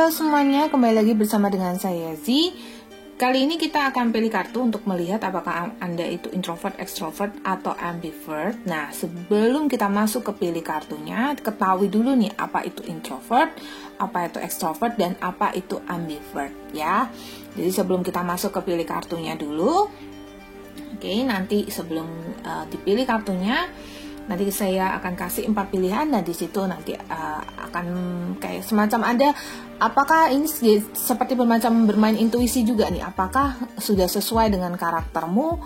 Halo semuanya, kembali lagi bersama dengan saya Z. Kali ini kita akan pilih kartu untuk melihat apakah Anda itu introvert, extrovert, atau ambivert. Nah, sebelum kita masuk ke pilih kartunya, ketahui dulu nih apa itu introvert, apa itu extrovert, dan apa itu ambivert ya. Jadi sebelum kita masuk ke pilih kartunya dulu, oke, nanti sebelum dipilih kartunya, nanti saya akan kasih 4 pilihan. Nah, di situ nanti akan kayak semacam ada, apakah ini seperti bermacam bermain intuisi juga nih, apakah sudah sesuai dengan karaktermu,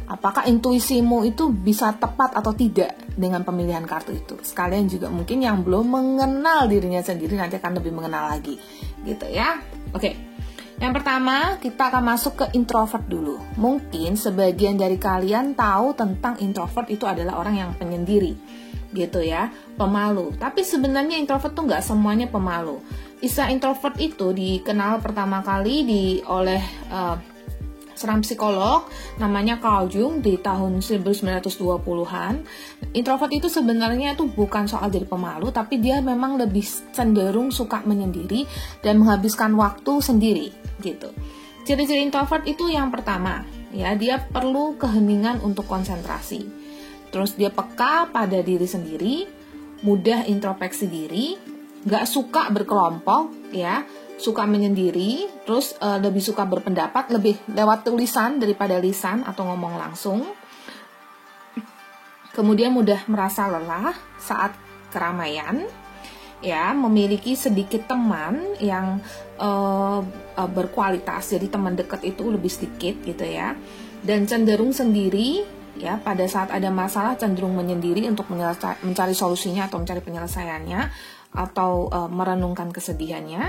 apakah intuisimu itu bisa tepat atau tidak dengan pemilihan kartu itu. Sekalian juga mungkin yang belum mengenal dirinya sendiri nanti akan lebih mengenal lagi gitu ya. Oke. Yang pertama, kita akan masuk ke introvert dulu. Mungkin sebagian dari kalian tahu tentang introvert itu adalah orang yang penyendiri, gitu ya, pemalu. Tapi sebenarnya introvert tuh nggak semuanya pemalu. Istilah introvert itu dikenal pertama kali oleh seorang psikolog namanya Carl Jung di tahun 1920-an. Introvert itu sebenarnya itu bukan soal jadi pemalu, tapi dia memang lebih cenderung suka menyendiri dan menghabiskan waktu sendiri gitu. Ciri-ciri introvert itu yang pertama, ya, dia perlu keheningan untuk konsentrasi. Terus dia peka pada diri sendiri, mudah introspeksi diri, nggak suka berkelompok, ya, suka menyendiri, terus lebih suka berpendapat, lebih lewat tulisan daripada lisan atau ngomong langsung. Kemudian mudah merasa lelah saat keramaian, ya, memiliki sedikit teman yang berkualitas, jadi teman dekat itu lebih sedikit gitu ya, dan cenderung sendiri, ya, pada saat ada masalah cenderung menyendiri untuk mencari solusinya atau mencari penyelesaiannya atau merenungkan kesedihannya,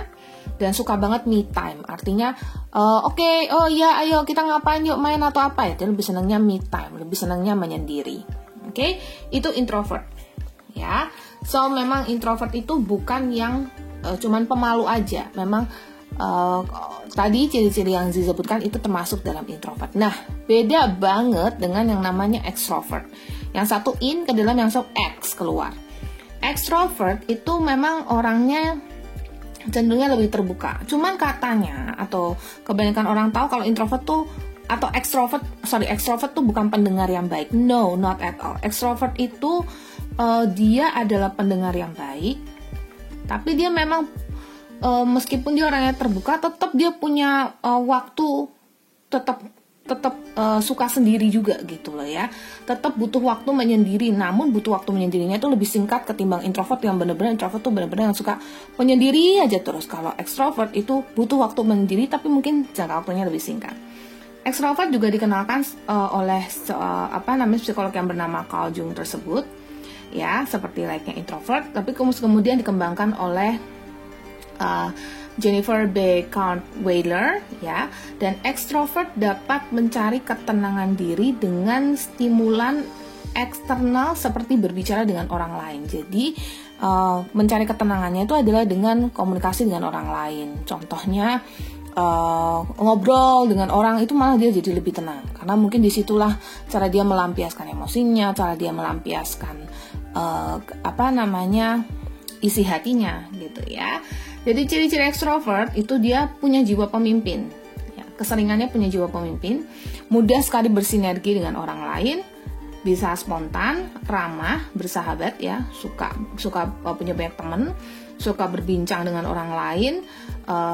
dan suka banget me time, artinya ayo kita ngapain yuk, main atau apa ya, dia lebih senangnya me time, lebih senangnya menyendiri. Oke, itu introvert ya. So memang introvert itu bukan yang cuman pemalu aja, memang tadi ciri-ciri yang disebutkan itu termasuk dalam introvert. Nah, beda banget dengan yang namanya extrovert. Yang satu in ke dalam, yang satu X keluar. Extrovert itu memang orangnya cenderungnya lebih terbuka. Cuman katanya atau kebanyakan orang tahu kalau introvert tuh atau extrovert tuh bukan pendengar yang baik. No, not at all. Extrovert itu dia adalah pendengar yang baik, tapi dia memang meskipun dia orangnya terbuka, tetap dia punya waktu, tetap suka sendiri juga gitu loh ya. Tetap butuh waktu menyendiri, namun butuh waktu menyendirinya itu lebih singkat ketimbang introvert yang benar-benar introvert tuh benar-benar yang suka menyendiri aja terus. Kalau extrovert itu butuh waktu menyendiri tapi mungkin jangka waktunya lebih singkat. Extrovert juga dikenalkan oleh psikolog yang bernama Carl Jung tersebut, ya, seperti layaknya introvert, tapi kemudian dikembangkan oleh Jennifer B. Weiler, ya, dan extrovert dapat mencari ketenangan diri dengan stimulan eksternal seperti berbicara dengan orang lain. Jadi mencari ketenangannya itu adalah dengan komunikasi dengan orang lain. Contohnya ngobrol dengan orang itu malah dia jadi lebih tenang, karena mungkin disitulah cara dia melampiaskan emosinya, cara dia melampiaskan isi hatinya gitu ya. Jadi ciri-ciri extrovert itu dia punya jiwa pemimpin, ya, keseringannya punya jiwa pemimpin, mudah sekali bersinergi dengan orang lain, bisa spontan, ramah, bersahabat, ya, suka punya banyak teman, suka berbincang dengan orang lain,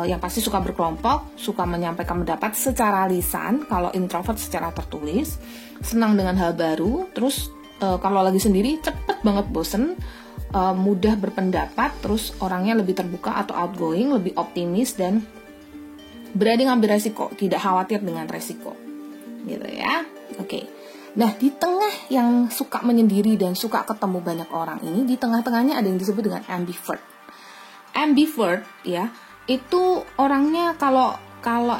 yang pasti suka berkelompok, suka menyampaikan pendapat secara lisan, kalau introvert secara tertulis, senang dengan hal baru, terus kalau lagi sendiri cepet banget bosen, mudah berpendapat, terus orangnya lebih terbuka atau outgoing, lebih optimis, dan berani ngambil resiko, tidak khawatir dengan resiko gitu ya. Oke. Nah, di tengah yang suka menyendiri dan suka ketemu banyak orang ini, di tengah-tengahnya ada yang disebut dengan ambivert. Ambivert, ya, itu orangnya kalau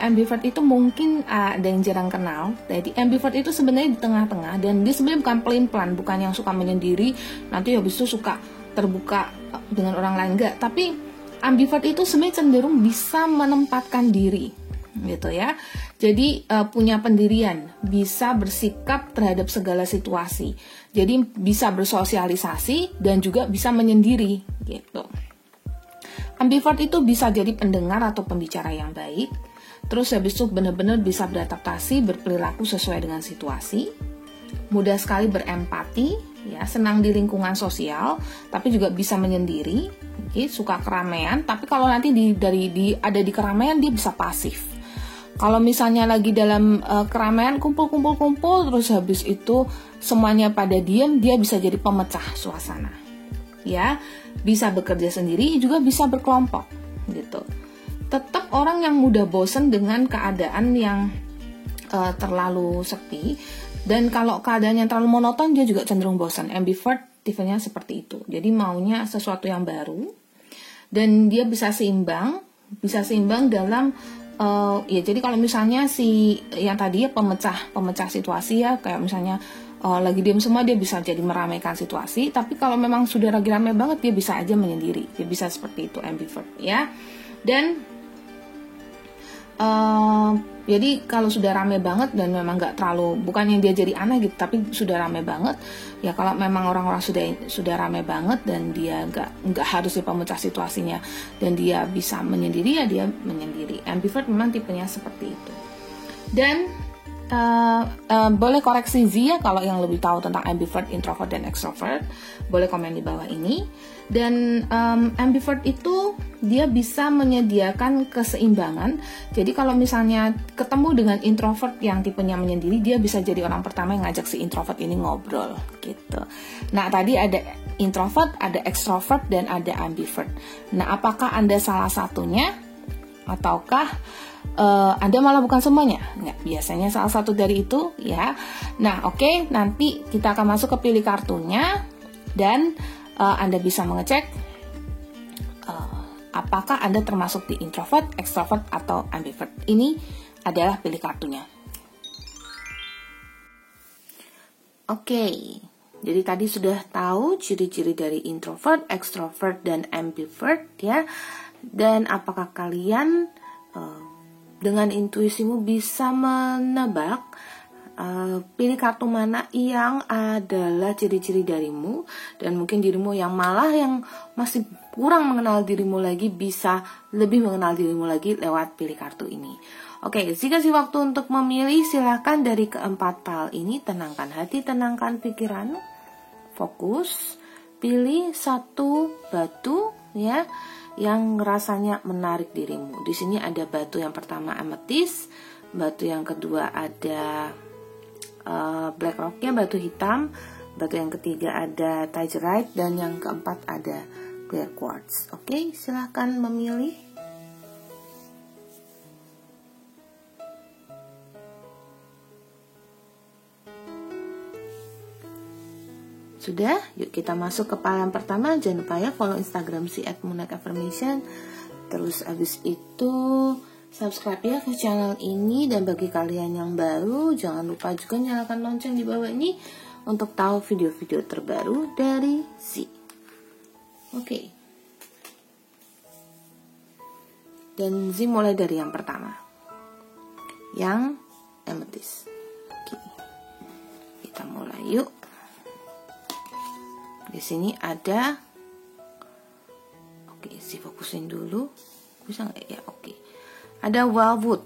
ambivert itu mungkin ada yang jarang kenal. Jadi ambivert itu sebenarnya di tengah-tengah, dan dia sebenarnya bukan pelin-pelan, bukan yang suka menyendiri nanti habis itu suka terbuka dengan orang lain, enggak. Tapi ambivert itu sebenarnya cenderung bisa menempatkan diri gitu ya. Jadi punya pendirian, bisa bersikap terhadap segala situasi. Jadi bisa bersosialisasi dan juga bisa menyendiri gitu. Ambivert itu bisa jadi pendengar atau pembicara yang baik. Terus habis itu benar-benar bisa beradaptasi, berperilaku sesuai dengan situasi. Mudah sekali berempati, ya, senang di lingkungan sosial, tapi juga bisa menyendiri. Oke, suka keramaian, tapi kalau nanti ada di keramaian dia bisa pasif. Kalau misalnya lagi dalam keramaian kumpul, terus habis itu semuanya pada diam, dia bisa jadi pemecah suasana. Ya, bisa bekerja sendiri, juga bisa berkelompok, gitu. Tetap orang yang mudah bosan dengan keadaan yang terlalu sepi, dan kalau keadaan yang terlalu monoton dia juga cenderung bosan. Ambivert tipenya seperti itu. Jadi maunya sesuatu yang baru, dan dia bisa seimbang dalam ya. Jadi kalau misalnya si yang tadi ya pemecah situasi ya, kayak misalnya lagi diam semua, dia bisa jadi meramaikan situasi. Tapi kalau memang sudah lagi ramai banget, dia bisa aja menyendiri. Dia bisa seperti itu, ambivert, ya. Dan jadi kalau sudah ramai banget dan memang nggak terlalu, bukannya dia jadi aneh gitu, tapi sudah ramai banget, ya kalau memang orang-orang sudah ramai banget dan dia nggak harus pemecah situasinya dan dia bisa menyendiri, ya dia menyendiri. Ambivert memang tipenya seperti itu. Dan boleh koreksi Z ya kalau yang lebih tahu tentang ambivert, introvert, dan extrovert. Boleh komen di bawah ini. Dan ambivert itu dia bisa menyediakan keseimbangan. Jadi kalau misalnya ketemu dengan introvert yang tipenya menyendiri, dia bisa jadi orang pertama yang ngajak si introvert ini ngobrol gitu. Nah, tadi ada introvert, ada extrovert, dan ada ambivert. Nah, apakah Anda salah satunya ataukah Anda malah bukan semuanya? Nggak, biasanya salah satu dari itu, ya. Nah, oke, nanti kita akan masuk ke pilih kartunya, dan Anda bisa mengecek apakah Anda termasuk di introvert, extrovert, atau ambivert. Ini adalah pilih kartunya. Oke, jadi tadi sudah tahu ciri-ciri dari introvert, extrovert, dan ambivert, ya. Dan apakah kalian dengan intuisimu bisa menebak pilih kartu mana yang adalah ciri-ciri dirimu, dan mungkin dirimu yang malah yang masih kurang mengenal dirimu lagi bisa lebih mengenal dirimu lagi lewat pilih kartu ini. Oke, jika kasih waktu untuk memilih, silahkan dari keempat hal ini. Tenangkan hati, tenangkan pikiran, fokus, pilih satu batu, ya, yang rasanya menarik dirimu. Di sini ada batu yang pertama amethyst, batu yang kedua ada black rocknya, batu hitam, batu yang ketiga ada tigerite, dan yang keempat ada clear quartz. Oke, silahkan memilih. Sudah, yuk kita masuk ke yang pertama. Jangan lupa ya follow Instagram si @moonlight_affirmation. Terus abis itu subscribe ya ke channel ini, dan bagi kalian yang baru jangan lupa juga nyalakan lonceng di bawah ini untuk tahu video-video terbaru dari Z. Oke. Dan Z mulai dari yang pertama, yang amethyst. Oke. Kita mulai yuk. Di sini ada, oke, Z fokusin dulu. Bisa nggak ya? Oke. Ada Wildwood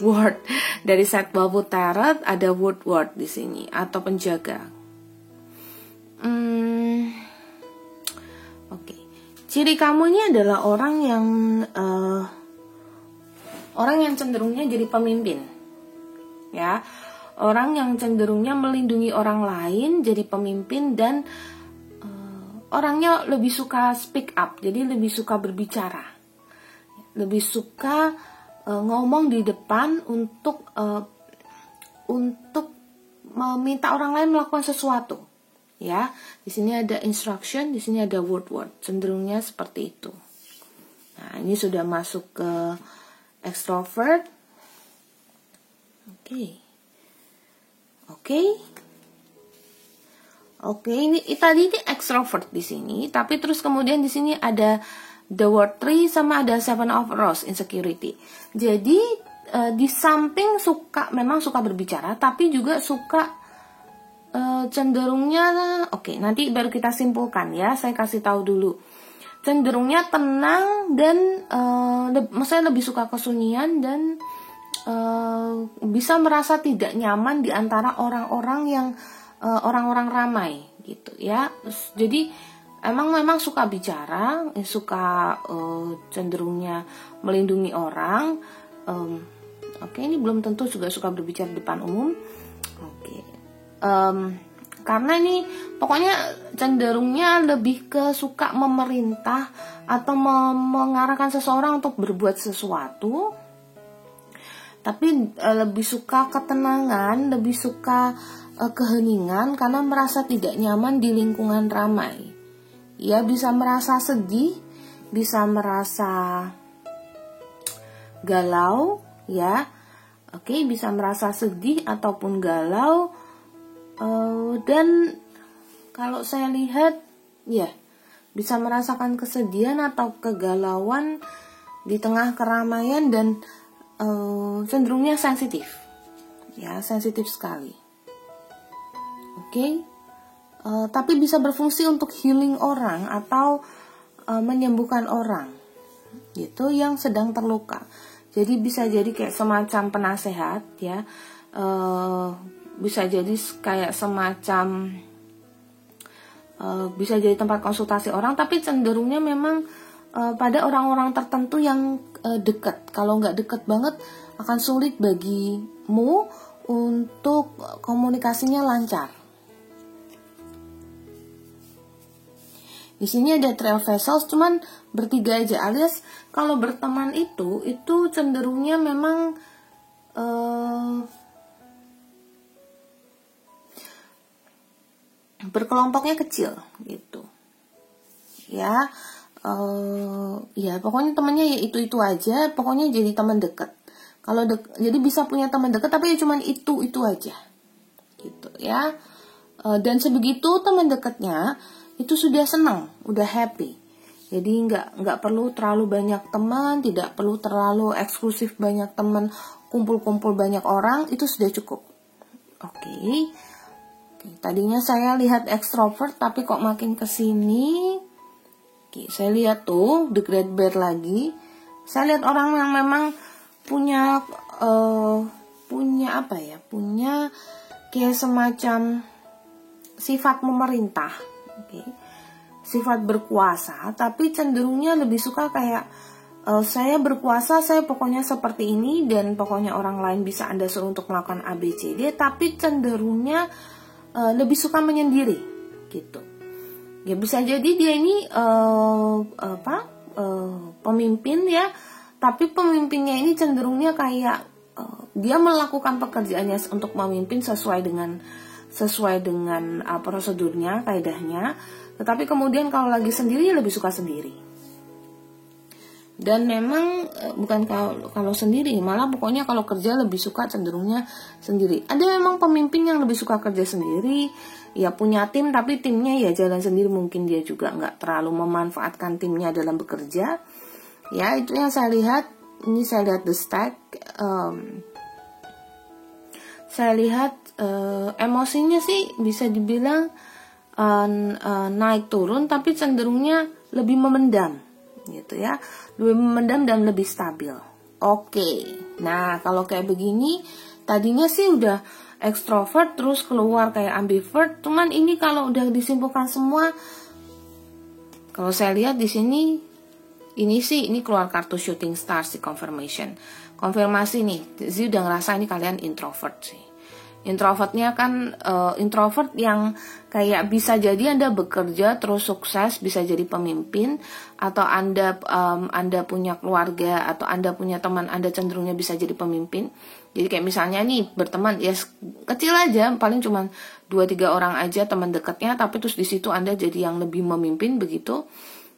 Word dari set Wildwood Tarot. Ada Woodward di sini atau penjaga. Oke. Ciri kamu ini adalah orang yang cenderungnya jadi pemimpin, ya. Orang yang cenderungnya melindungi orang lain, jadi pemimpin, dan orangnya lebih suka speak up, jadi lebih suka berbicara. Lebih suka ngomong di depan untuk meminta orang lain melakukan sesuatu, ya. Di sini ada instruction, di sini ada word, cenderungnya seperti itu. Nah, ini sudah masuk ke extrovert. Oke, ini tadi ini extrovert di sini, tapi terus kemudian di sini ada the word 3 sama ada 7 of rose, insecurity. Jadi di samping memang suka berbicara, tapi juga suka cenderungnya, oke, nanti baru kita simpulkan ya. Saya kasih tahu dulu. cenderungnya tenang dan maksudnya lebih suka kesunyian dan bisa merasa tidak nyaman di antara orang-orang yang orang-orang ramai gitu ya. Jadi memang suka bicara, suka cenderungnya melindungi orang. Oke, ini belum tentu juga suka berbicara di depan umum. Oke. Karena ini pokoknya cenderungnya lebih ke suka memerintah atau mengarahkan seseorang untuk berbuat sesuatu, tapi lebih suka ketenangan, lebih suka keheningan karena merasa tidak nyaman di lingkungan ramai. Ya, bisa merasa sedih, bisa merasa galau, ya. Oke, bisa merasa sedih ataupun galau. Dan kalau saya lihat ya bisa merasakan kesedihan atau kegalauan di tengah keramaian dan cenderungnya sensitif ya, sensitif sekali. Oke. Tapi bisa berfungsi untuk healing orang atau menyembuhkan orang gitu yang sedang terluka. Jadi bisa jadi kayak semacam penasehat ya, bisa jadi kayak semacam bisa jadi tempat konsultasi orang, tapi cenderungnya memang pada orang-orang tertentu yang dekat. Kalau nggak dekat banget akan sulit bagimu untuk komunikasinya lancar. Di sini ada trail vessels, cuman bertiga aja, alias kalau berteman itu cenderungnya memang berkelompoknya kecil gitu ya. Ya pokoknya temannya ya itu aja, pokoknya jadi teman dekat. Jadi bisa punya teman dekat tapi ya cuman itu aja gitu ya. Dan sebegitu teman dekatnya itu sudah senang, udah happy. Jadi nggak perlu terlalu banyak teman, tidak perlu terlalu eksklusif banyak teman, kumpul-kumpul banyak orang, itu sudah cukup. Oke. Tadinya saya lihat ekstrovert, tapi kok makin kesini, saya lihat tuh The Great Bear lagi. Saya lihat orang yang memang punya apa ya, punya kayak semacam sifat memerintah, sifat berkuasa, tapi cenderungnya lebih suka kayak saya berkuasa, saya pokoknya seperti ini dan pokoknya orang lain bisa Anda suruh untuk melakukan ABCD, tapi cenderungnya lebih suka menyendiri gitu. Ya bisa jadi dia ini pemimpin ya, tapi pemimpinnya ini cenderungnya kayak dia melakukan pekerjaannya untuk memimpin sesuai dengan prosedurnya, kaidahnya, tetapi kemudian kalau lagi sendiri lebih suka sendiri. Dan memang bukan kalau sendiri, malah pokoknya kalau kerja lebih suka cenderungnya sendiri. Ada memang pemimpin yang lebih suka kerja sendiri, ya punya tim tapi timnya ya jalan sendiri, mungkin dia juga nggak terlalu memanfaatkan timnya dalam bekerja. Ya itu yang saya lihat. Ini saya lihat the stack. Saya lihat emosinya sih bisa dibilang naik turun, tapi cenderungnya lebih memendam gitu ya, lebih memendam dan lebih stabil. Oke. Nah kalau kayak begini tadinya sih udah ekstrovert terus keluar kayak ambivert, cuman ini kalau udah disimpulkan semua, kalau saya lihat di sini ini keluar kartu shooting stars di konfirmasi nih. Zee udah ngerasa ini kalian introvert sih. Introvertnya kan introvert yang kayak bisa jadi Anda bekerja terus sukses, bisa jadi pemimpin, atau Anda punya keluarga atau Anda punya teman, Anda cenderungnya bisa jadi pemimpin. Jadi kayak misalnya nih berteman ya kecil aja, paling cuma 2-3 orang aja teman dekatnya, tapi terus di situ Anda jadi yang lebih memimpin begitu.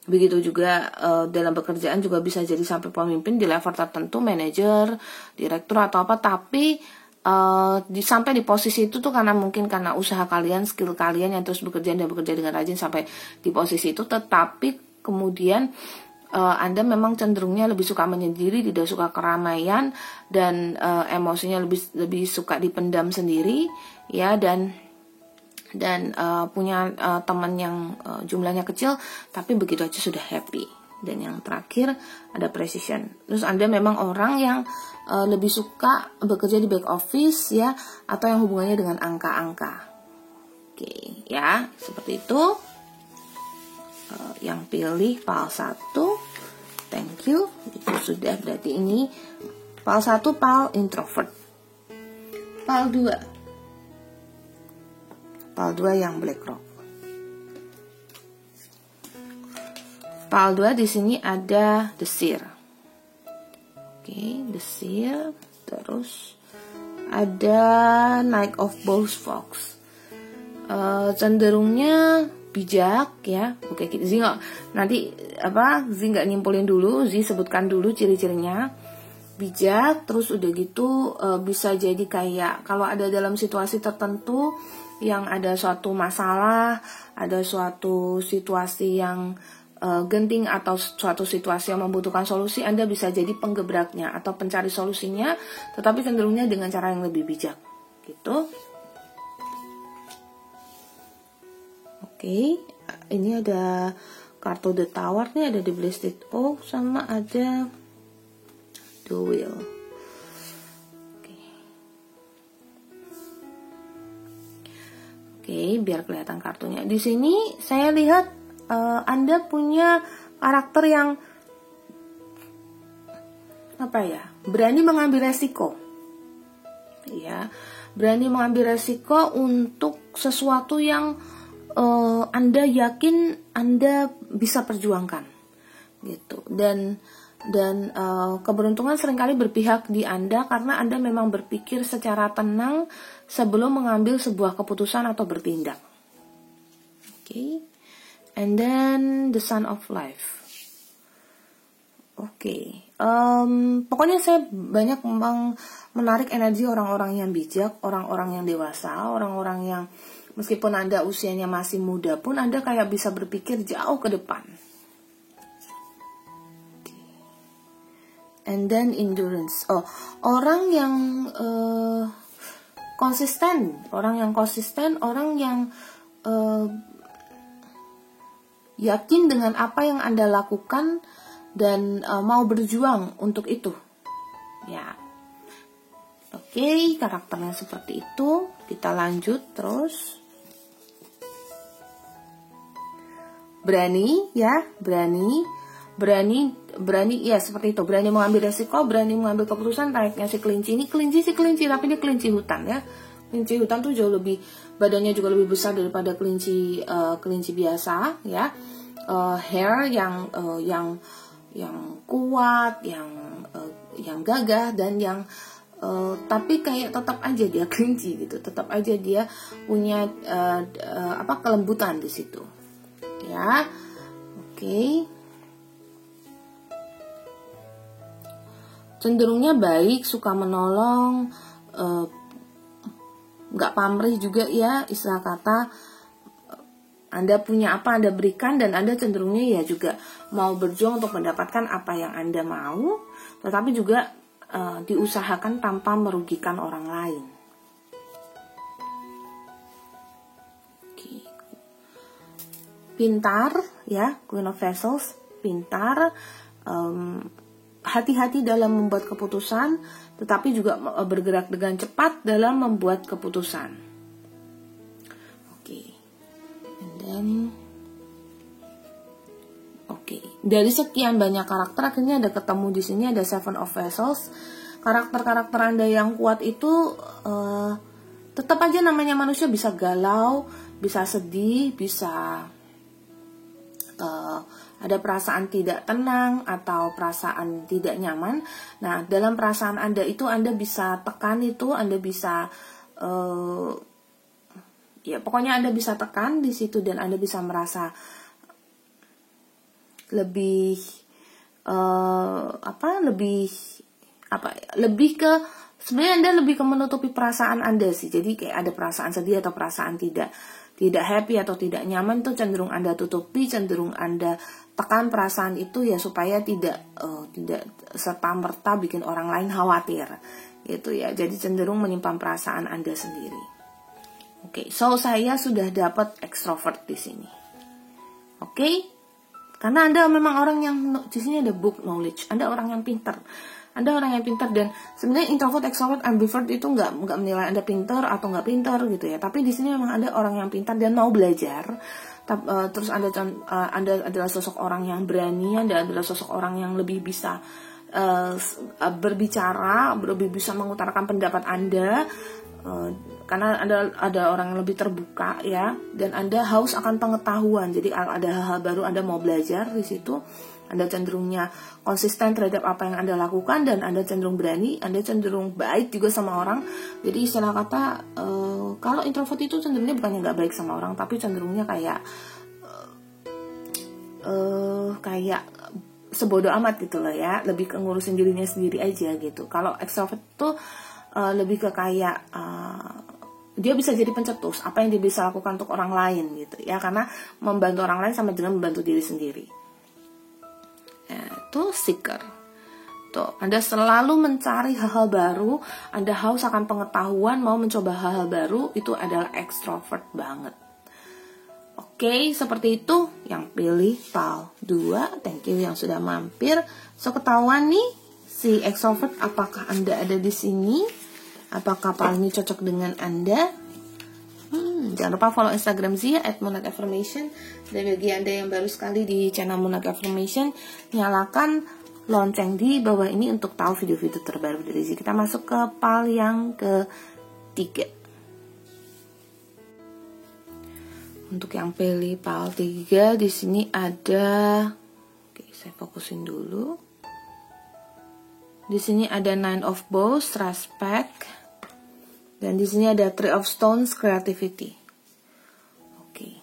Begitu juga dalam pekerjaan juga bisa jadi sampai pemimpin di level tertentu, manajer, direktur atau apa, tapi sampai di posisi itu tuh karena usaha kalian, skill kalian yang terus bekerja dengan rajin sampai di posisi itu. Tetapi kemudian Anda memang cenderungnya lebih suka menyendiri, tidak suka keramaian, dan emosinya lebih suka dipendam sendiri ya. Dan dan punya teman yang jumlahnya kecil tapi begitu aja sudah happy. Dan yang terakhir ada precision. Terus Anda memang orang yang lebih suka bekerja di back office ya, atau yang hubungannya dengan angka-angka. Oke, ya, seperti itu. Yang pilih PAL 1. Thank you. Itu sudah, berarti ini PAL 1 PAL introvert. PAL 2. PAL 2 yang BlackRock. PAL 2 di sini ada desir. Oke, desir. Terus ada Knight of Bowls Fox. Cenderungnya bijak ya. Oke, Zi nanti Zi nggak nyimpulin dulu, Zi sebutkan dulu ciri-cirinya. Bijak, terus udah gitu bisa jadi kayak kalau ada dalam situasi tertentu yang ada suatu masalah, ada suatu situasi yang genting atau suatu situasi yang membutuhkan solusi, Anda bisa jadi penggebraknya atau pencari solusinya, tetapi cenderungnya dengan cara yang lebih bijak gitu. Oke, ini ada kartu The Tower nih, ada The Blasted Oak sama ada The Wheel. Oke, biar kelihatan kartunya. Di sini saya lihat Anda punya karakter yang berani mengambil resiko. Ya, berani mengambil resiko untuk sesuatu yang Anda yakin Anda bisa perjuangkan. Gitu. Dan keberuntungan seringkali berpihak di Anda karena Anda memang berpikir secara tenang sebelum mengambil sebuah keputusan atau bertindak. Oke. And then the Sun of Life. Oke. Pokoknya saya banyak menarik energi orang-orang yang bijak, orang-orang yang dewasa, orang-orang yang meskipun Anda usianya masih muda pun Anda kayak bisa berpikir jauh ke depan. And then endurance. Orang yang konsisten, orang yang yakin dengan apa yang Anda lakukan dan mau berjuang untuk itu. Ya. Oke, karakternya seperti itu. Kita lanjut terus. Berani ya, berani ya seperti itu, berani mengambil resiko, berani mengambil keputusan. Layaknya si kelinci, ini kelinci tapi dia kelinci hutan ya. Kelinci hutan tuh jauh lebih, badannya juga lebih besar daripada kelinci biasa ya. Hair yang kuat, yang gagah dan yang tapi kayak tetap aja dia kelinci gitu, tetap aja dia punya kelembutan di situ ya. Oke. Cenderungnya baik, suka menolong, nggak pamrih juga ya, istilah kata. Anda punya apa Anda berikan, dan Anda cenderungnya ya juga mau berjuang untuk mendapatkan apa yang Anda mau, tetapi juga diusahakan tanpa merugikan orang lain. Oke. Pintar ya, Queen of Vessels, pintar, hati-hati dalam membuat keputusan, tetapi juga bergerak dengan cepat dalam membuat keputusan. Oke. Dari sekian banyak karakter akhirnya ada ketemu di sini, ada Seven of Vessels. Karakter-karakter Anda yang kuat itu tetap aja namanya manusia, bisa galau, bisa sedih, bisa ada perasaan tidak tenang atau perasaan tidak nyaman. Nah, dalam perasaan Anda itu Anda bisa tekan itu, Anda bisa ya pokoknya Anda bisa tekan di situ, dan Anda bisa merasa lebih lebih ke, sebenarnya Anda lebih ke menutupi perasaan Anda sih. Jadi kayak ada perasaan sedih atau perasaan tidak happy atau tidak nyaman tuh cenderung Anda tutupi, cenderung Anda tekan perasaan itu ya supaya tidak serta-merta bikin orang lain khawatir gitu ya. Jadi cenderung menyimpan perasaan Anda sendiri. Oke, so saya sudah dapat extrovert di sini. Oke, karena Anda memang orang yang di sini ada book knowledge, Anda orang yang pintar. Anda orang yang pintar, dan sebenarnya introvert, extrovert, ambivert itu nggak menilai Anda pintar atau nggak pintar gitu ya. Tapi di sini memang Anda orang yang pintar dan mau belajar. Terus Anda adalah sosok orang yang berani, Anda adalah sosok orang yang lebih bisa berbicara, lebih bisa mengutarakan pendapat Anda. Karena ada orang yang lebih terbuka ya, dan Anda haus akan pengetahuan. Jadi ada hal-hal baru, Anda mau belajar di situ. Anda cenderungnya konsisten terhadap apa yang Anda lakukan, dan Anda cenderung berani, Anda cenderung baik juga sama orang. Jadi istilah kata kalau introvert itu cenderungnya bukannya nggak baik sama orang, tapi cenderungnya kayak sebodoh amat gitu loh ya, lebih ke ngurusin dirinya sendiri aja gitu. Kalau extrovert tuh lebih ke kayak dia bisa jadi pencetus, apa yang dia bisa lakukan untuk orang lain gitu ya, karena membantu orang lain sama dengan membantu diri sendiri. Itu seeker. Tuh, Anda selalu mencari hal-hal baru, Anda haus akan pengetahuan, mau mencoba hal-hal baru, itu adalah extrovert banget. Oke, seperti itu yang pilih PAL 2. Thank you yang sudah mampir. So, ketahuan nih si extrovert, apakah Anda ada di sini? Apakah PAL ini cocok dengan Anda? Jangan lupa follow Instagram Zia @monadaffirmation. Dan bagi Anda yang baru sekali di channel Monad Affirmation, nyalakan lonceng di bawah ini untuk tahu video-video terbaru dari Zia. Kita masuk ke PAL yang ketiga. Untuk yang pilih PAL 3 di sini ada, oke, saya fokusin dulu. Di sini ada Nine of Bows, Respect. Dan di sini ada Three of Stones, Creativity. Oke.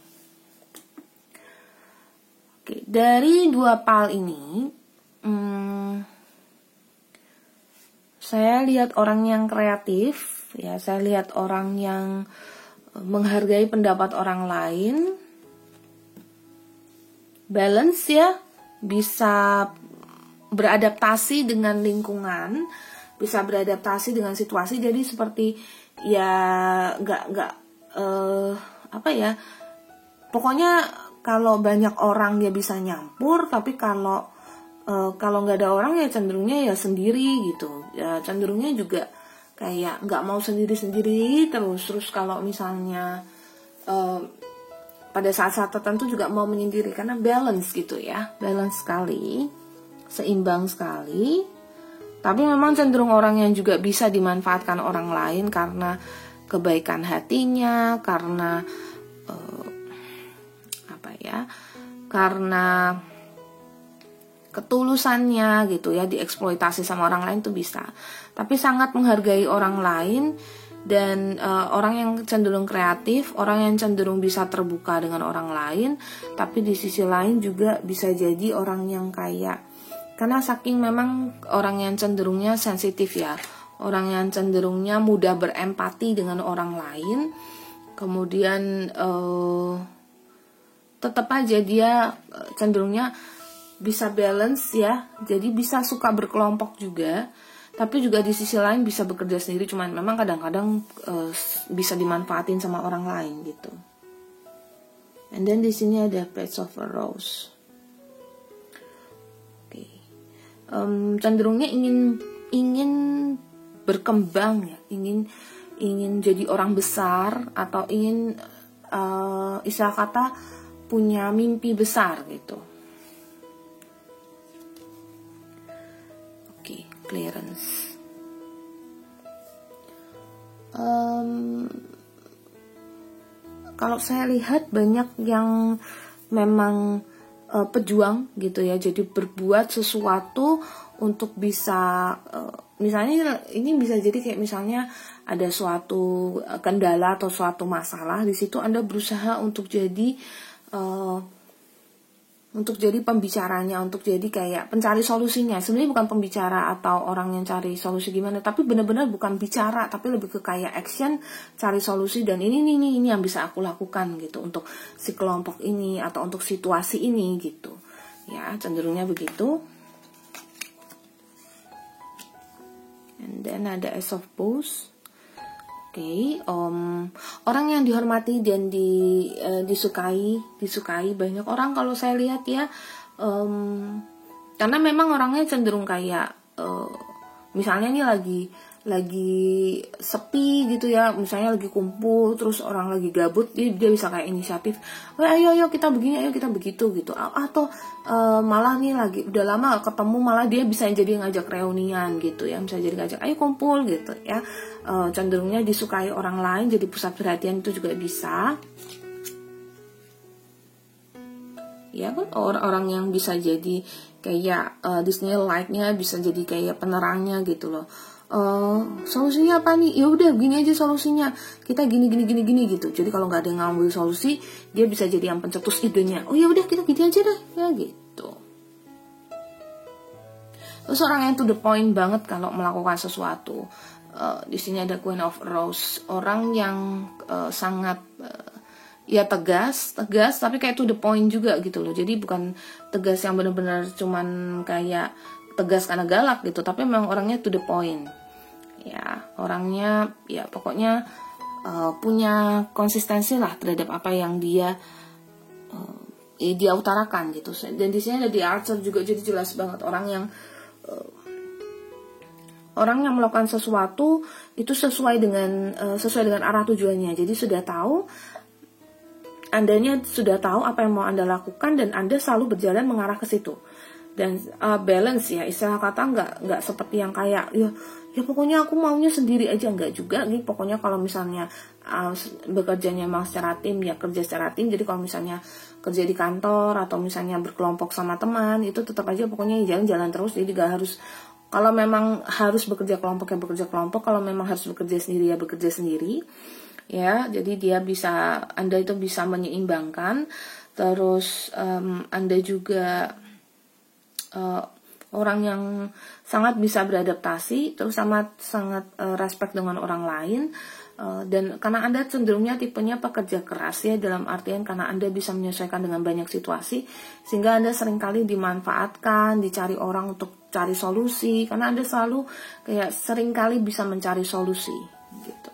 Dari dua PAL ini, saya lihat orang yang kreatif, ya. Saya lihat orang yang menghargai pendapat orang lain, balance ya, bisa beradaptasi dengan lingkungan, bisa beradaptasi dengan situasi. Jadi seperti ya pokoknya kalau banyak orang dia bisa nyampur, tapi kalau nggak ada orang ya cenderungnya ya sendiri gitu ya, cenderungnya juga kayak nggak mau sendiri terus kalau misalnya pada saat-saat tertentu juga mau menyendiri, karena balance gitu ya, balance sekali, seimbang sekali. Tapi memang cenderung orang yang juga bisa dimanfaatkan orang lain karena kebaikan hatinya, karena karena ketulusannya gitu ya, dieksploitasi sama orang lain tuh bisa. Tapi sangat menghargai orang lain, dan orang yang cenderung kreatif, orang yang cenderung bisa terbuka dengan orang lain. Tapi di sisi lain juga bisa jadi orang yang kayak, karena saking memang orang yang cenderungnya sensitif ya, orang yang cenderungnya mudah berempati dengan orang lain, kemudian tetap aja dia cenderungnya bisa balance ya, jadi bisa suka berkelompok juga, tapi juga di sisi lain bisa bekerja sendiri, cuman memang kadang-kadang bisa dimanfaatin sama orang lain gitu. And then di sini ada Page of a Rose. Cenderungnya ingin berkembang ya, ingin jadi orang besar, atau ingin istilah kata punya mimpi besar gitu. Oke, clearance. Kalau saya lihat banyak yang memang pejuang gitu ya, jadi berbuat sesuatu untuk bisa misalnya ini bisa jadi kayak misalnya ada suatu kendala atau suatu masalah, di situ Anda berusaha untuk jadi pembicaranya, untuk jadi kayak pencari solusinya. Sebenarnya bukan pembicara atau orang yang cari solusi gimana, tapi benar-benar bukan bicara, tapi lebih ke kayak action, cari solusi, dan ini yang bisa aku lakukan gitu untuk si kelompok ini atau untuk situasi ini gitu. Ya, cenderungnya begitu. And then ada Ace of Bowls. Oke, orang yang dihormati dan disukai banyak orang kalau saya lihat ya, karena memang orangnya cenderung kayak misalnya ini lagi sepi gitu ya, misalnya lagi kumpul terus orang lagi gabut, dia bisa kayak inisiatif, ayo kita begini, ayo kita begitu gitu, atau malah nih lagi udah lama ketemu, malah dia bisa jadi ngajak reunian gitu ya, bisa jadi ngajak ayo kumpul gitu ya, cenderungnya disukai orang lain, jadi pusat perhatian itu juga bisa ya kan, orang yang bisa jadi kayak Disney light-nya, bisa jadi kayak penerangnya gitu loh. Solusinya apa nih? Ya udah gini aja solusinya, kita gini gitu. Jadi kalau nggak ada yang ngambil solusi, dia bisa jadi yang pencetus idenya. Oh ya udah kita gini aja deh ya gitu. Terus orang yang to the point banget kalau melakukan sesuatu. Di sini ada Queen of Rose, orang yang sangat ya tegas tapi kayak to the point juga gitu loh. Jadi bukan tegas yang benar-benar cuman kayak tegas karena galak gitu, tapi memang orangnya to the point ya, orangnya ya pokoknya punya konsistensi lah terhadap apa yang dia utarakan gitu. Dan di sini ada The Archer juga, jadi jelas banget orang yang melakukan sesuatu itu sesuai dengan arah tujuannya. Jadi Andanya sudah tahu apa yang mau Anda lakukan, dan Anda selalu berjalan mengarah ke situ. Dan balance ya, istilah kata nggak seperti yang kayak ya pokoknya aku maunya sendiri aja, nggak juga nih. Pokoknya kalau misalnya bekerjanya memang secara tim ya kerja secara tim. Jadi kalau misalnya kerja di kantor atau misalnya berkelompok sama teman, itu tetap aja pokoknya jalan-jalan terus. Jadi nggak harus, kalau memang harus bekerja kelompok ya bekerja kelompok, kalau memang harus bekerja sendiri ya bekerja sendiri ya. Jadi Anda itu bisa menyeimbangkan. Terus Anda juga orang yang sangat bisa beradaptasi, terus sangat respect dengan orang lain, dan karena Anda cenderungnya tipenya pekerja keras ya, dalam artian karena Anda bisa menyesuaikan dengan banyak situasi, sehingga Anda seringkali dimanfaatkan, dicari orang untuk cari solusi, karena Anda selalu kayak seringkali bisa mencari solusi gitu.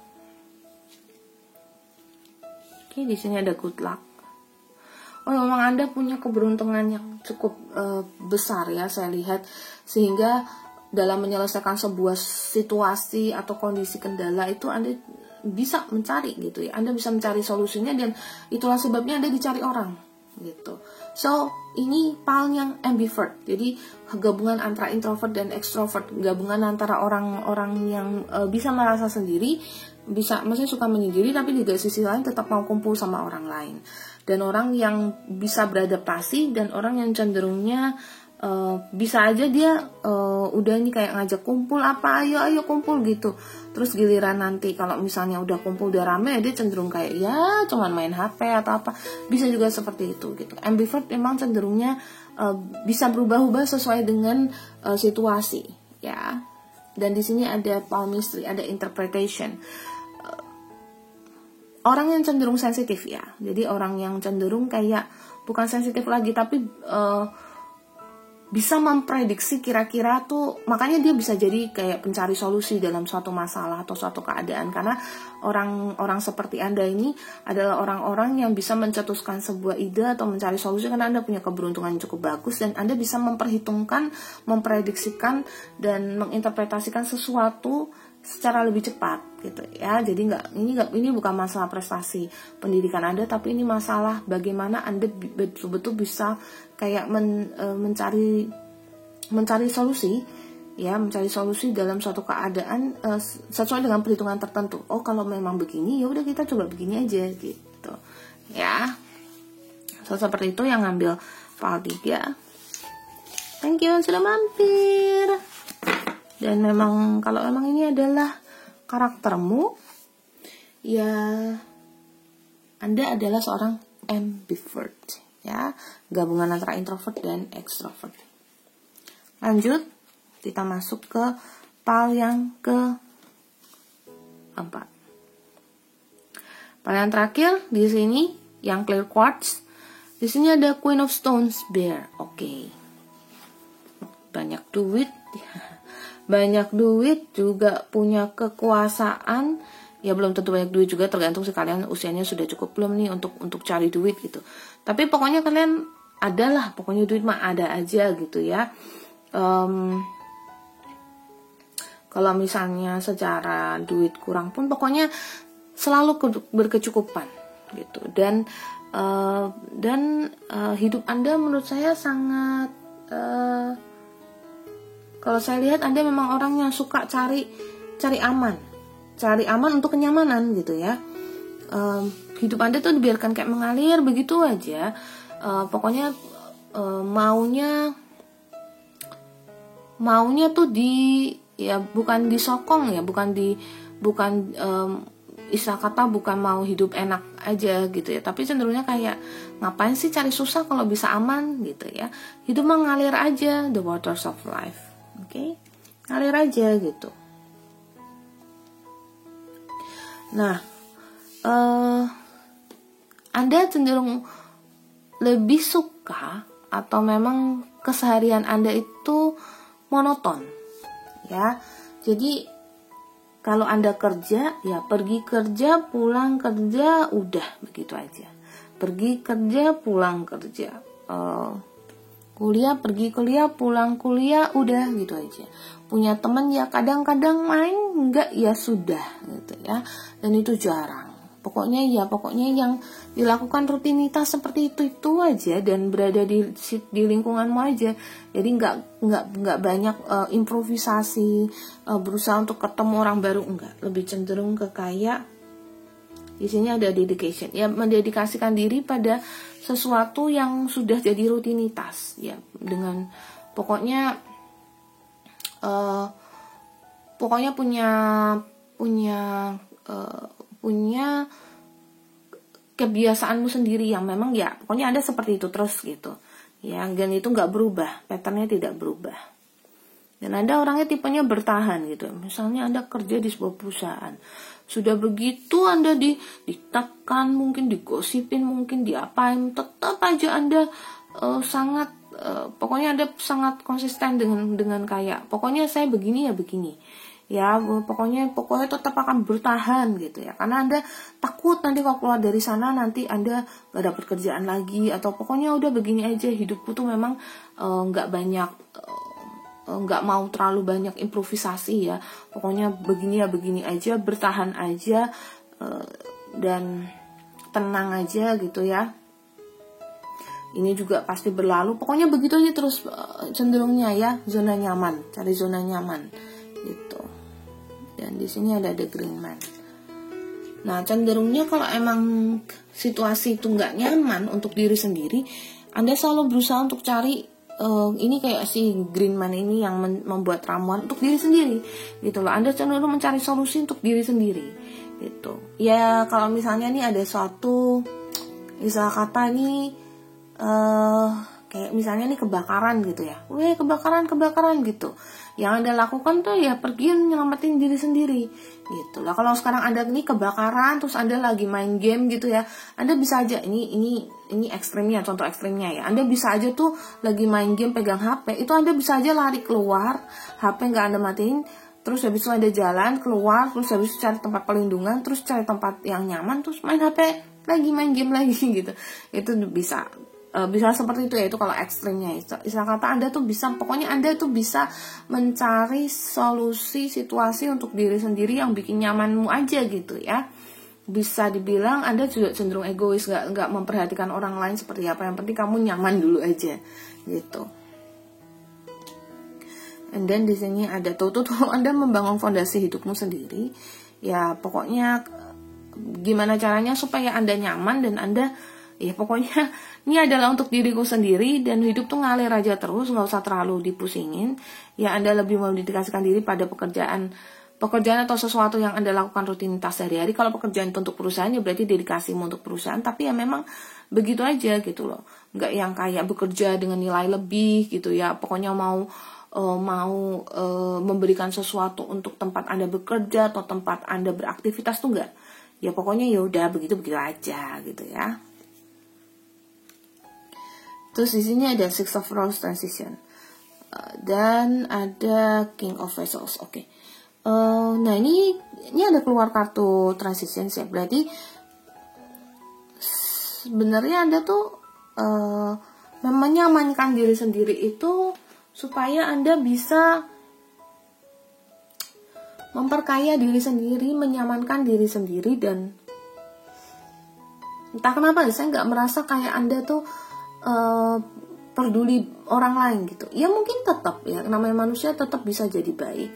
Oke, di sini ada good luck. Oh, memang Anda punya keberuntungan yang cukup besar ya, saya lihat, sehingga dalam menyelesaikan sebuah situasi atau kondisi kendala itu Anda bisa mencari gitu ya, Anda bisa mencari solusinya, dan itulah sebabnya Anda dicari orang gitu. So ini PAL yang ambivert, jadi gabungan antara introvert dan extrovert, gabungan antara orang-orang yang bisa merasa sendiri, bisa maksudnya suka menyendiri, tapi di sisi lain tetap mau kumpul sama orang lain, dan orang yang bisa beradaptasi, dan orang yang cenderungnya bisa aja dia udah ini kayak ngajak kumpul apa, ayo kumpul gitu. Terus giliran nanti kalau misalnya udah kumpul udah rame, dia cenderung kayak ya cuman main HP atau apa, bisa juga seperti itu gitu. Ambivert memang cenderungnya bisa berubah-ubah sesuai dengan situasi ya. Dan di sini ada palmistry, ada interpretation. Orang yang cenderung sensitif ya, jadi orang yang cenderung kayak bukan sensitif lagi, tapi bisa memprediksi kira-kira tuh, makanya dia bisa jadi kayak pencari solusi dalam suatu masalah atau suatu keadaan, karena orang seperti Anda ini adalah orang-orang yang bisa mencetuskan sebuah ide atau mencari solusi, karena Anda punya keberuntungan yang cukup bagus, dan Anda bisa memperhitungkan, memprediksikan, dan menginterpretasikan sesuatu secara lebih cepat gitu ya. Jadi ini bukan masalah prestasi pendidikan Anda, tapi ini masalah bagaimana Anda betul-betul bisa kayak mencari solusi ya, mencari solusi dalam suatu keadaan sesuai dengan perhitungan tertentu. Oh, kalau memang begini ya udah kita coba begini aja gitu ya. So, seperti itu yang ngambil PAL 3. Thank you sudah mampir. Dan memang kalau memang ini adalah karaktermu, ya Anda adalah seorang ambivert ya, gabungan antara introvert dan extrovert. Lanjut, kita masuk ke PAL yang keempat. PAL yang terakhir di sini yang clear quartz. Di sini ada Queen of Stones Bear. Oke. Banyak duit. Banyak duit, juga punya kekuasaan, Ya belum tentu banyak duit juga, tergantung sih kalian usianya sudah cukup belum nih untuk cari duit gitu. Tapi pokoknya kalian adalah, pokoknya duit mah ada aja gitu ya. Kalau misalnya secara duit kurang pun pokoknya selalu berkecukupan gitu. Dan hidup Anda menurut saya sangat kalau saya lihat Anda memang orang yang suka cari aman untuk kenyamanan gitu ya. Hidup Anda tuh dibiarkan kayak mengalir begitu aja. Pokoknya maunya tuh bukan disokong ya, istilah kata bukan mau hidup enak aja gitu ya, tapi cenderungnya kayak ngapain sih cari susah kalau bisa aman gitu ya. Hidup mengalir aja, the waters of life. Oke, ngalir aja gitu. Nah, Anda cenderung lebih suka atau memang keseharian Anda itu monoton, ya. Jadi kalau Anda kerja, ya pergi kerja, pulang kerja, udah begitu aja. Pergi kerja, pulang kerja. Kuliah, pergi kuliah, pulang kuliah, udah gitu aja. Punya teman ya kadang-kadang main, enggak ya sudah gitu ya. Dan itu jarang. Pokoknya yang dilakukan rutinitas seperti itu aja dan berada di lingkunganmu aja. Jadi enggak banyak improvisasi, berusaha untuk ketemu orang baru, enggak. Lebih cenderung ke kayak di sini ada dedication, ya mendedikasikan diri pada sesuatu yang sudah jadi rutinitas, ya dengan pokoknya punya kebiasaanmu sendiri yang memang ya pokoknya Anda seperti itu terus gitu ya, dan itu nggak berubah, patternnya tidak berubah. Dan Anda orangnya tipenya bertahan gitu. Misalnya Anda kerja di sebuah perusahaan, sudah begitu Anda ditekan, mungkin digosipin, mungkin diapain, tetap aja Anda pokoknya Anda sangat konsisten dengan kayak pokoknya saya begini ya begini. Ya, pokoknya tetap akan bertahan gitu ya. Karena Anda takut nanti kalau keluar dari sana nanti Anda gak dapat kerjaan lagi, atau pokoknya udah begini aja hidupku tuh memang nggak mau terlalu banyak improvisasi ya, pokoknya begini ya begini aja, bertahan aja dan tenang aja gitu ya. Ini juga pasti berlalu, pokoknya begitu aja terus cenderungnya ya, zona nyaman, cari zona nyaman gitu. Dan di sini ada the green man. Nah, cenderungnya kalau emang situasi itu nggak nyaman untuk diri sendiri, Anda selalu berusaha untuk cari ini kayak si green man ini yang membuat ramuan untuk diri sendiri gitu loh. Anda cenderung mencari solusi untuk diri sendiri gitu. Ya kalau misalnya nih ada suatu istilah kata nih kayak misalnya nih kebakaran gitu ya. Kebakaran gitu. Yang Anda lakukan tuh ya pergi nyelamatin diri sendiri gitu lah. Kalau sekarang Anda nih kebakaran terus Anda lagi main game gitu ya, Anda bisa aja ini ekstrimnya, contoh ekstrimnya ya. Anda bisa aja tuh lagi main game pegang HP, itu Anda bisa aja lari keluar, HP nggak Anda matiin, terus habis itu Anda jalan keluar, terus habis itu cari tempat pelindungan, terus cari tempat yang nyaman, terus main HP lagi, main game lagi gitu. Itu bisa seperti itu ya, itu kalau ekstrimnya. Istilah kata Anda tuh bisa, pokoknya Anda tuh bisa mencari solusi situasi untuk diri sendiri yang bikin nyamanmu aja gitu ya. Bisa dibilang Anda juga cenderung egois, nggak memperhatikan orang lain seperti apa, yang penting kamu nyaman dulu aja gitu. And then di sini ada tuh Anda membangun fondasi hidupmu sendiri ya. Pokoknya gimana caranya supaya Anda nyaman dan Anda ya pokoknya ini adalah untuk diriku sendiri, dan hidup tuh ngalir aja terus, nggak usah terlalu dipusingin ya. Anda lebih mendedikasikan diri pada pekerjaan atau sesuatu yang Anda lakukan rutinitas sehari-hari. Kalau pekerjaan untuk perusahaan ya berarti dedikasimu untuk perusahaan, tapi ya memang begitu aja gitu loh, nggak yang kayak bekerja dengan nilai lebih gitu ya. Pokoknya mau memberikan sesuatu untuk tempat Anda bekerja atau tempat Anda beraktivitas tuh enggak. Ya pokoknya ya udah begitu aja gitu ya. Terus di sini ada Six of Rose transition dan ada King of Vessels. Oke. Nah ini ada keluar kartu transition ya, berarti sebenarnya Anda tuh menyamankan diri sendiri itu supaya Anda bisa memperkaya diri sendiri, menyamankan diri sendiri, dan entah kenapa saya nggak merasa kayak Anda tuh peduli orang lain gitu. Ya mungkin tetap ya, namanya manusia tetap bisa jadi baik,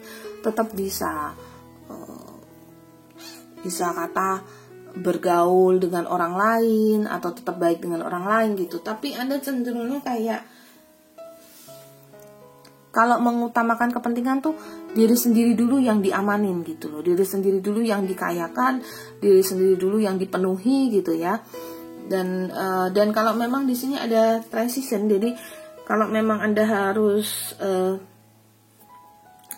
tetap bisa kata bergaul dengan orang lain atau tetap baik dengan orang lain gitu. Tapi Anda cenderungnya kayak kalau mengutamakan kepentingan tuh diri sendiri dulu yang diamanin gitu loh, diri sendiri dulu yang dikayakan, diri sendiri dulu yang dipenuhi gitu ya. Dan kalau memang di sini ada transition, jadi kalau memang Anda harus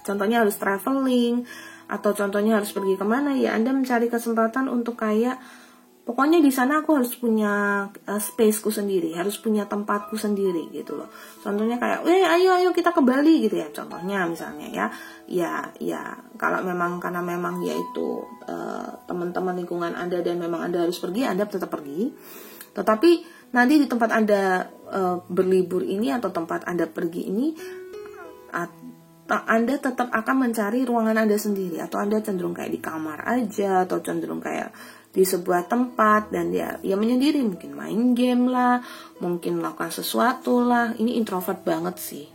contohnya harus traveling atau contohnya harus pergi kemana, ya Anda mencari kesempatan untuk kayak pokoknya di sana aku harus punya spaceku sendiri, harus punya tempatku sendiri gitu loh. Contohnya kayak, ayo kita ke Bali gitu ya, contohnya misalnya ya kalau memang karena memang yaitu teman-teman lingkungan Anda dan memang Anda harus pergi, Anda tetap pergi. Tetapi nanti di tempat Anda berlibur ini atau tempat Anda pergi ini, Anda tetap akan mencari ruangan Anda sendiri, atau Anda cenderung kayak di kamar aja, atau cenderung kayak di sebuah tempat dan ya menyendiri, mungkin main game lah, mungkin melakukan sesuatu lah. Ini introvert banget sih.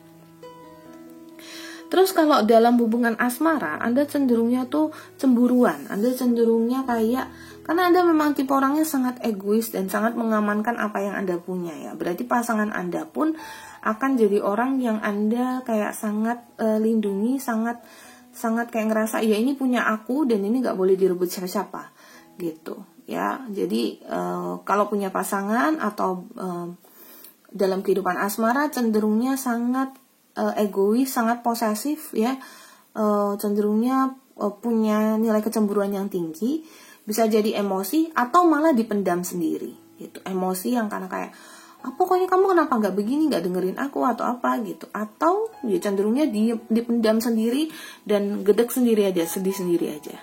Terus kalau dalam hubungan asmara, Anda cenderungnya tuh cemburuan, Anda cenderungnya kayak, karena Anda memang tipe orangnya sangat egois dan sangat mengamankan apa yang Anda punya ya. Berarti pasangan Anda pun akan jadi orang yang Anda kayak sangat lindungi, sangat kayak ngerasa ya ini punya aku dan ini gak boleh direbut siapa-siapa gitu ya. Jadi kalau punya pasangan atau dalam kehidupan asmara cenderungnya sangat egois, sangat posesif ya, cenderungnya punya nilai kecemburuan yang tinggi, bisa jadi emosi atau malah dipendam sendiri gitu. Emosi yang karena kayak pokoknya kamu kenapa nggak begini, nggak dengerin aku atau apa gitu, atau ya cenderungnya dipendam sendiri dan gedek sendiri aja, sedih sendiri aja.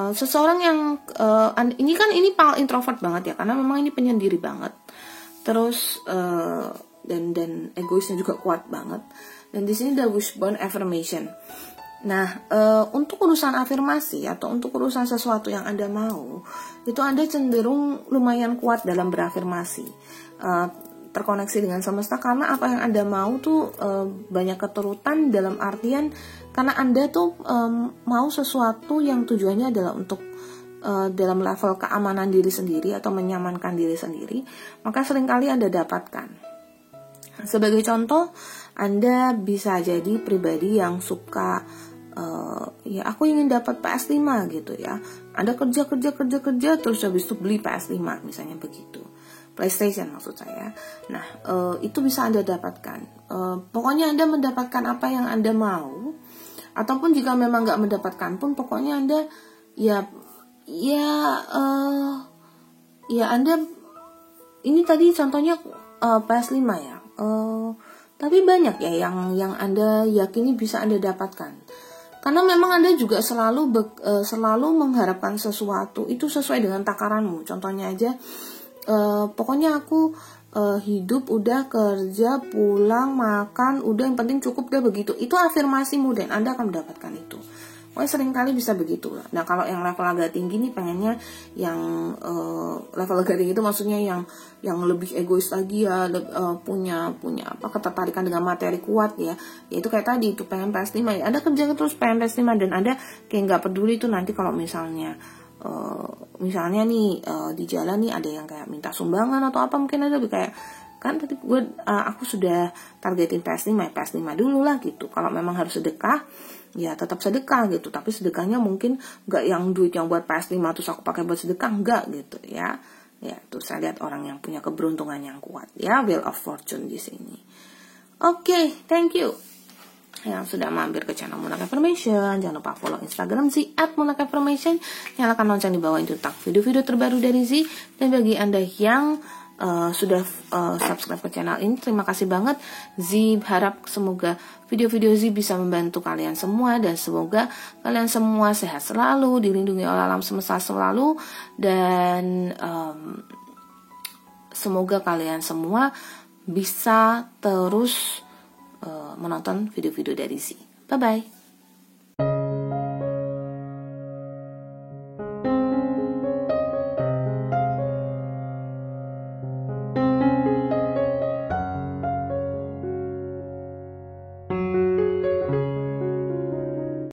Seseorang yang ini paling introvert banget ya, karena memang ini penyendiri banget, terus dan egoisnya juga kuat banget. Dan di sini ada wishbone affirmation. Nah, untuk urusan afirmasi atau untuk urusan sesuatu yang Anda mau, itu Anda cenderung lumayan kuat dalam berafirmasi, terkoneksi dengan semesta, karena apa yang Anda mau tuh banyak keturutan, dalam artian karena Anda tuh mau sesuatu yang tujuannya adalah untuk dalam level keamanan diri sendiri atau menyamankan diri sendiri, maka seringkali Anda dapatkan. Sebagai contoh, Anda bisa jadi pribadi yang suka ya aku ingin dapat PS5 gitu ya. Anda kerja terus habis itu beli PS5 misalnya begitu. PlayStation maksud saya. Nah, itu bisa Anda dapatkan. Pokoknya Anda mendapatkan apa yang Anda mau, ataupun jika memang nggak mendapatkan pun pokoknya Anda Anda ini tadi contohnya PS5 ya. Tapi banyak ya yang Anda yakini bisa Anda dapatkan. Karena memang Anda juga selalu mengharapkan sesuatu itu sesuai dengan takaranmu. Contohnya aja, pokoknya aku hidup udah kerja, pulang, makan, udah yang penting cukup deh begitu. Itu afirmasimu dan Anda akan mendapatkan itu. Pokoknya seringkali bisa begitu. Nah, kalau yang level agak tinggi nih pengennya yang level agak tinggi itu maksudnya yang lebih egois lagi ya, punya ketertarikan dengan materi kuat ya. Yaitu kayak tadi itu pengen PS5 ya. Anda kerja terus pengen PS5 dan Anda kayak nggak peduli itu nanti kalau misalnya nih di jalan nih ada yang kayak minta sumbangan atau apa, mungkin ada lebih kayak kan tadi aku sudah targetin PS5 dulu lah gitu. Kalau memang harus sedekah ya tetap sedekah gitu, tapi sedekahnya mungkin nggak yang duit yang buat PS5 terus aku pakai buat sedekah, enggak gitu ya. Ya, tuh saya lihat orang yang punya keberuntungan yang kuat ya, Wheel of Fortune di sini. Oke, thank you yang sudah mampir ke channel Moonlight Affirmation. Jangan lupa follow Instagram Z @moonlight_affirmation. Nyalakan lonceng di bawah untuk tentang video-video terbaru dari Z. Dan bagi Anda yang sudah subscribe ke channel ini. Terima kasih banget. Zi harap semoga video-video Zi bisa membantu kalian semua, dan semoga kalian semua sehat selalu, dilindungi oleh alam semesta selalu, dan semoga kalian semua bisa terus menonton video-video dari Zi. Bye-bye.